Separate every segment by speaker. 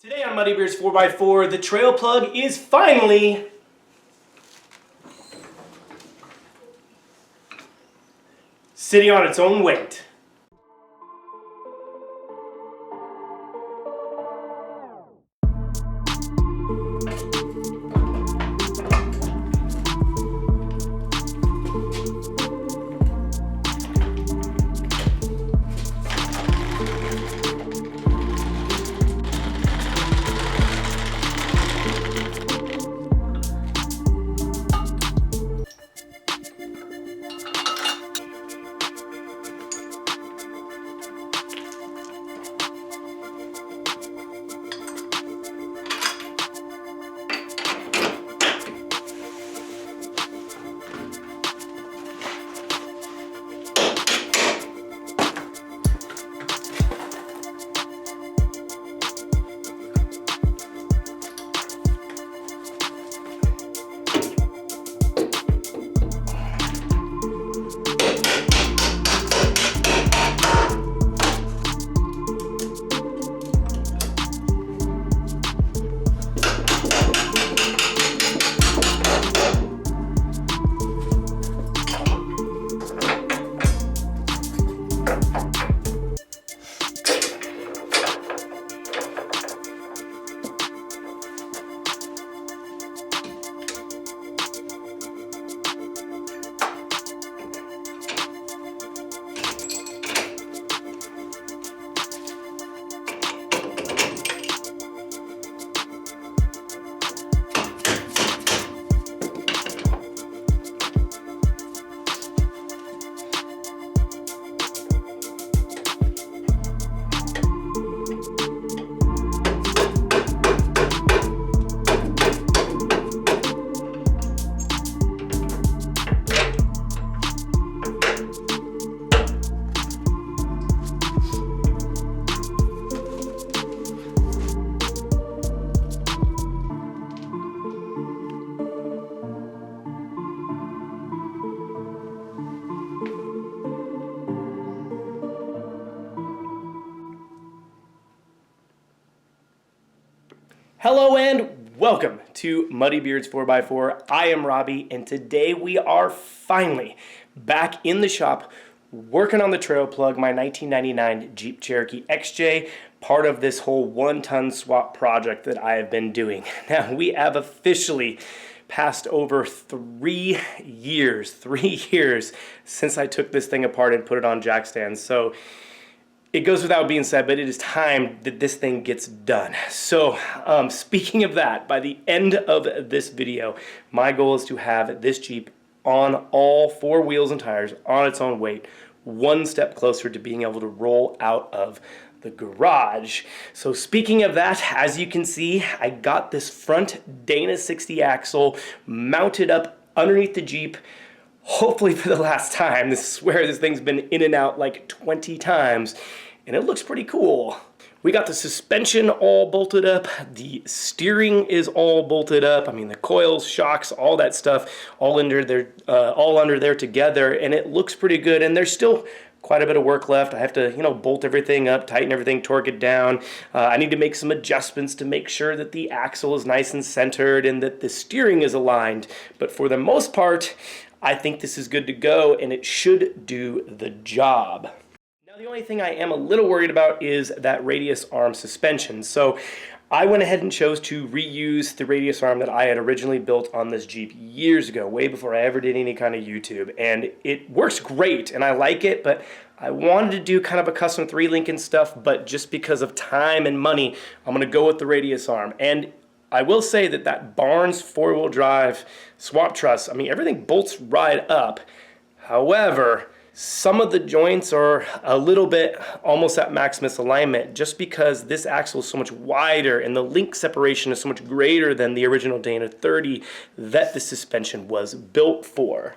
Speaker 1: Today on Muddy Beard's 4x4, the TrailPlug is finally sitting on its own weight. Hello and welcome to Muddy Beard's 4x4. I am Robbie, and today we are finally back in the shop working on the TrailPlug, my 1999 Jeep Cherokee XJ, part of this whole one-ton swap project that I have been doing. Now, we have officially passed over 3 years since I took this thing apart and put it on jack stands. So it goes without being said, but it is time that this thing gets done. So speaking of that, by the end of this video, my goal is to have this Jeep on all 4 wheels and tires on its own weight, one step closer to being able to roll out of the garage. So speaking of that, as you can see, I got this front Dana 60 axle mounted up underneath the Jeep, hopefully for the last time. I swear this thing's been in and out like 20 times, and it looks pretty cool. We got the suspension all bolted up, the steering is all bolted up, I mean the coils, shocks, all that stuff, all under there together, and it looks pretty good, and there's still quite a bit of work left. I have to, bolt everything up, tighten everything, torque it down. I need to make some adjustments to make sure that the axle is nice and centered and that the steering is aligned, but for the most part, I think this is good to go, and it should do the job. Now, the only thing I am a little worried about is that radius arm suspension. So I went ahead and chose to reuse the radius arm that I had originally built on this Jeep years ago, way before I ever did any kind of YouTube. And it works great, and I like it, but I wanted to do kind of a custom 3-link and stuff, but just because of time and money, I'm going to go with the radius arm. And I will say that Barnes 4-wheel drive swap truss, I mean, everything bolts right up. However, some of the joints are a little bit almost at max misalignment just because this axle is so much wider and the link separation is so much greater than the original Dana 30 that the suspension was built for.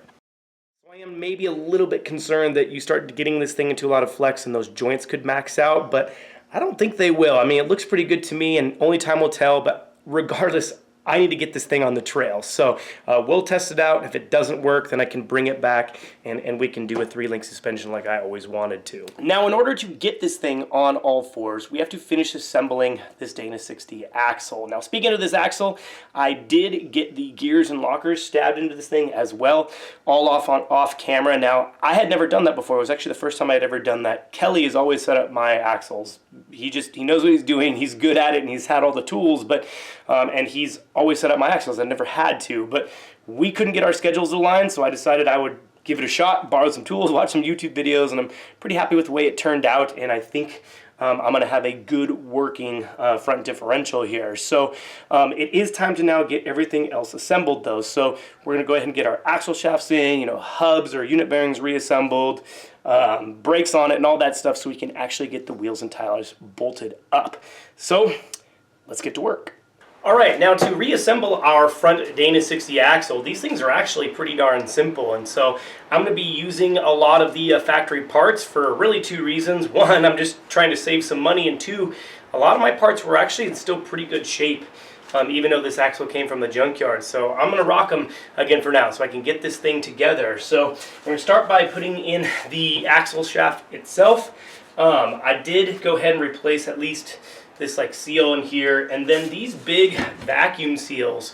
Speaker 1: So I am maybe a little bit concerned that you start getting this thing into a lot of flex and those joints could max out, but I don't think they will. I mean, it looks pretty good to me, and only time will tell, but regardless, I need to get this thing on the trail. So we'll test it out. If it doesn't work, then I can bring it back and we can do a 3-link suspension like I always wanted to. Now, in order to get this thing on all fours, we have to finish assembling this Dana 60 axle. Now, speaking of this axle, I did get the gears and lockers stabbed into this thing as well, all off camera. Now, I had never done that before. It was actually the first time I had ever done that. Kelly has always set up my axles. He knows what he's doing. He's good at it, and he's had all the tools, but and he's always set up my axles. I never had to, but we couldn't get our schedules aligned, so I decided I would give it a shot, borrow some tools, watch some YouTube videos, and I'm pretty happy with the way it turned out, and I think I'm going to have a good working front differential here. So it is time to now get everything else assembled though. So we're going to go ahead and get our axle shafts in, hubs or unit bearings reassembled, brakes on it and all that stuff so we can actually get the wheels and tires bolted up. So let's get to work. All right, now to reassemble our front Dana 60 axle, these things are actually pretty darn simple, and so I'm going to be using a lot of the factory parts for really 2 reasons. One, I'm just trying to save some money, and 2, a lot of my parts were actually in still pretty good shape, even though this axle came from the junkyard. So I'm going to rock them again for now so I can get this thing together. So we're going to start by putting in the axle shaft itself. I did go ahead and replace at least this seal in here, and then these big vacuum seals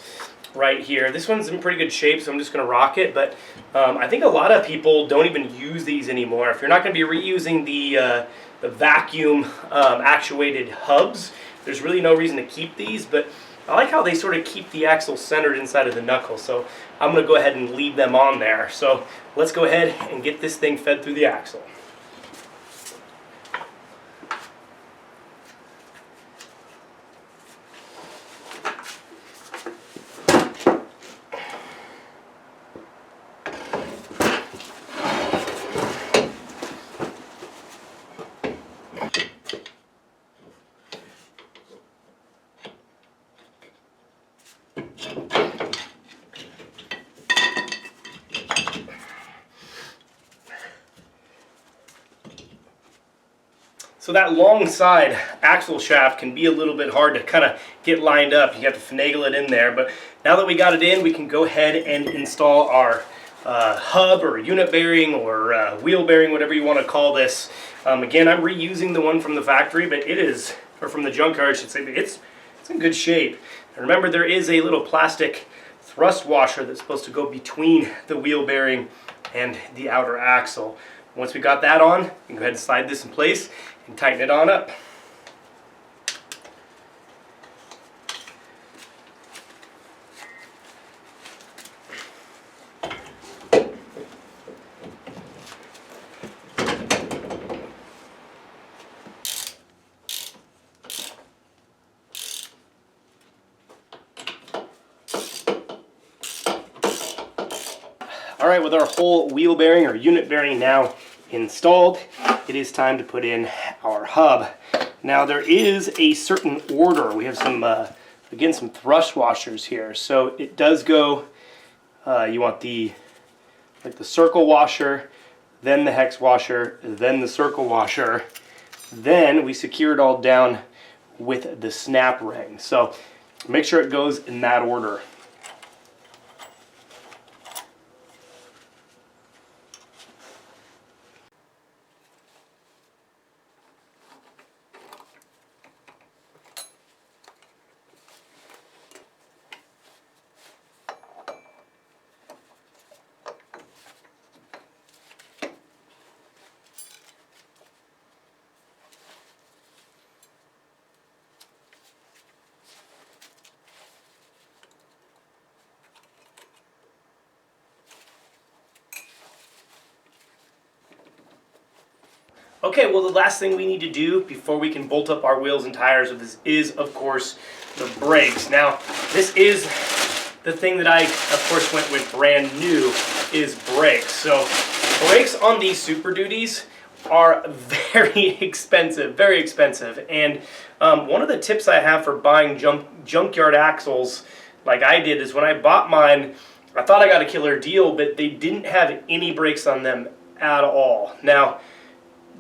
Speaker 1: right here. This one's in pretty good shape, so I'm just going to rock it, but I think a lot of people don't even use these anymore. If you're not going to be reusing the vacuum actuated hubs, there's really no reason to keep these, but I like how they sort of keep the axle centered inside of the knuckle, so I'm going to go ahead and leave them on there. So let's go ahead and get this thing fed through the axle. So that long side axle shaft can be a little bit hard to kind of get lined up. You have to finagle it in there, but now that we got it in, we can go ahead and install our hub or unit bearing or wheel bearing, whatever you want to call this. Again, I'm reusing the one from the factory, but it is, or from the junkyard I should say, but it's in good shape. And remember, there is a little plastic thrust washer that's supposed to go between the wheel bearing and the outer axle. Once we got that on, we can go ahead and slide this in place and tighten it on up. All right, with our whole wheel bearing or unit bearing now installed, it is time to put in our hub. Now there is a certain order. We have some, again, some thrust washers here. So it does go, you want the circle washer, then the hex washer, then the circle washer. Then we secure it all down with the snap ring. So make sure it goes in that order. Okay, well, the last thing we need to do before we can bolt up our wheels and tires with this is, of course, the brakes. Now, this is the thing that I, of course, went with brand new, is brakes. So, brakes on these Super Duties are very expensive, very expensive. And one of the tips I have for buying junkyard axles, like I did, is when I bought mine, I thought I got a killer deal, but they didn't have any brakes on them at all. Now,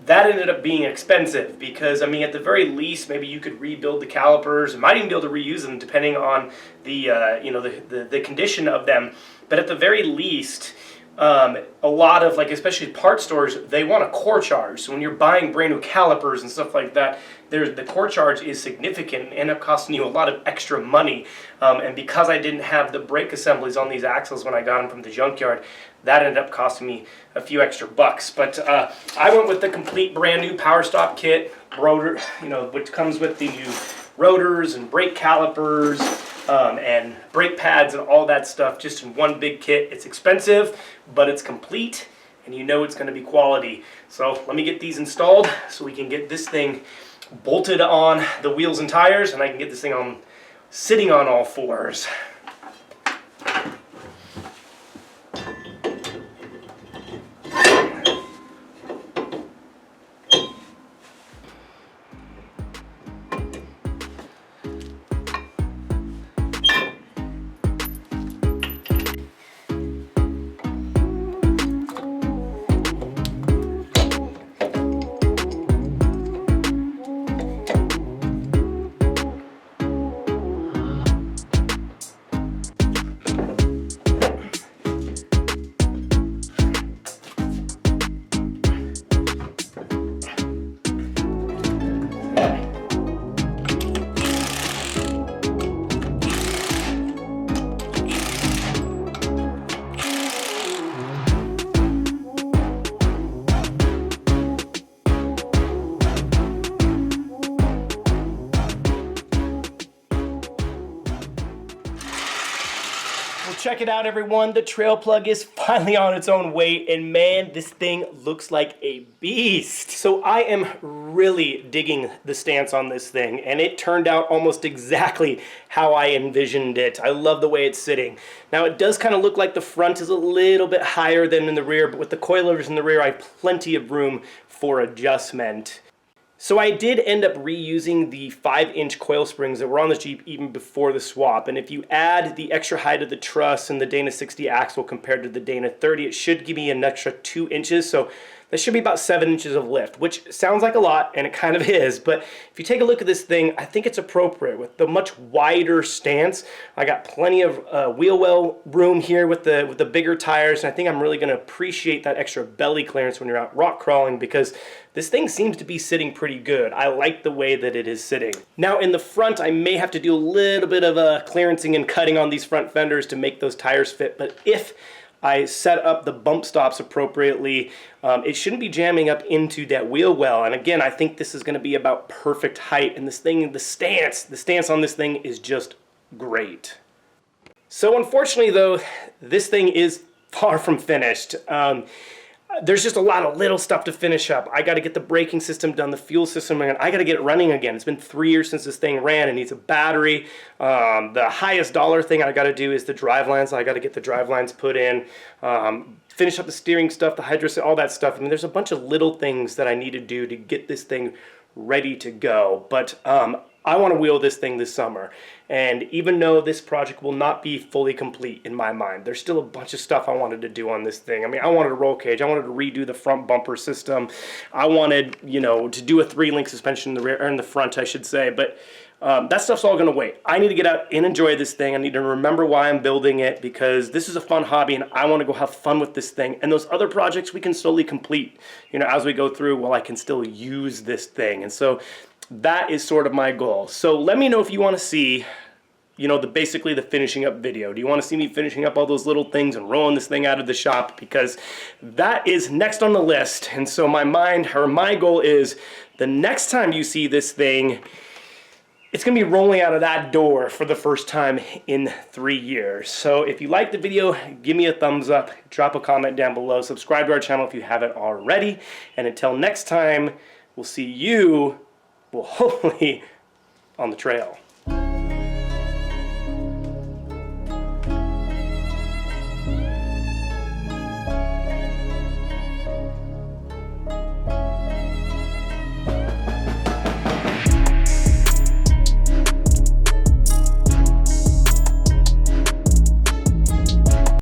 Speaker 1: that ended up being expensive because, I mean, at the very least, maybe you could rebuild the calipers and might even be able to reuse them depending on the, you know, the condition of them. But at the very least, a lot of, like, especially part stores, they want a core charge. So when you're buying brand new calipers and stuff like that, the core charge is significant and end up costing you a lot of extra money. And because I didn't have the brake assemblies on these axles when I got them from the junkyard, that ended up costing me a few extra bucks. But I went with the complete brand new power stop kit, rotor, you know, which comes with the new rotors and brake calipers and brake pads and all that stuff, just in one big kit. It's expensive, but it's complete, and you know it's going to be quality. So let me get these installed so we can get this thing bolted on the wheels and tires, and I can get this thing on sitting on all fours. Check it out, everyone. The TrailPlug is finally on its own way, and man, this thing looks like a beast. So I am really digging the stance on this thing, and it turned out almost exactly how I envisioned it. I love the way it's sitting. Now, it does kind of look like the front is a little bit higher than in the rear, but with the coilovers in the rear, I have plenty of room for adjustment. So I did end up reusing the 5-inch coil springs that were on the Jeep even before the swap. And if you add the extra height of the truss and the Dana 60 axle compared to the Dana 30, it should give me an extra 2 inches. So that should be about 7 inches of lift, which sounds like a lot, and it kind of is. But if you take a look at this thing, I think it's appropriate with the much wider stance. I got plenty of wheel well room here with the bigger tires, and I think I'm really going to appreciate that extra belly clearance when you're out rock crawling, because this thing seems to be sitting pretty good. I like the way that it is sitting. Now in the front, I may have to do a little bit of clearancing and cutting on these front fenders to make those tires fit, but if I set up the bump stops appropriately, it shouldn't be jamming up into that wheel well. And again, I think this is going to be about perfect height, and this thing, the stance on this thing is just great. So unfortunately though, this thing is far from finished. There's just a lot of little stuff to finish up. I got to get the braking system done, the fuel system, and I got to get it running again. It's been 3 years since this thing ran. It needs a battery. The highest dollar thing I got to do is the drive lines. I got to get the drive lines put in, finish up the steering stuff, the hydros, all that stuff. I mean, there's a bunch of little things that I need to do to get this thing ready to go. But I want to wheel this thing this summer. And even though this project will not be fully complete in my mind, there's still a bunch of stuff I wanted to do on this thing. I mean, I wanted a roll cage. I wanted to redo the front bumper system. I wanted, you know, to do a 3-link suspension in the rear, or in the front, I should say. But that stuff's all going to wait. I need to get out and enjoy this thing. I need to remember why I'm building it, because this is a fun hobby and I want to go have fun with this thing. And those other projects we can slowly complete, you know, as we go through, while I can still use this thing. And so that is sort of my goal. So let me know if you want to see, you know, basically the finishing up video. Do you want to see me finishing up all those little things and rolling this thing out of the shop? Because that is next on the list. And so my goal is the next time you see this thing, it's going to be rolling out of that door for the first time in 3 years. So if you liked the video, give me a thumbs up, drop a comment down below, subscribe to our channel if you haven't already. And until next time, we'll see you, well, hopefully on the trail.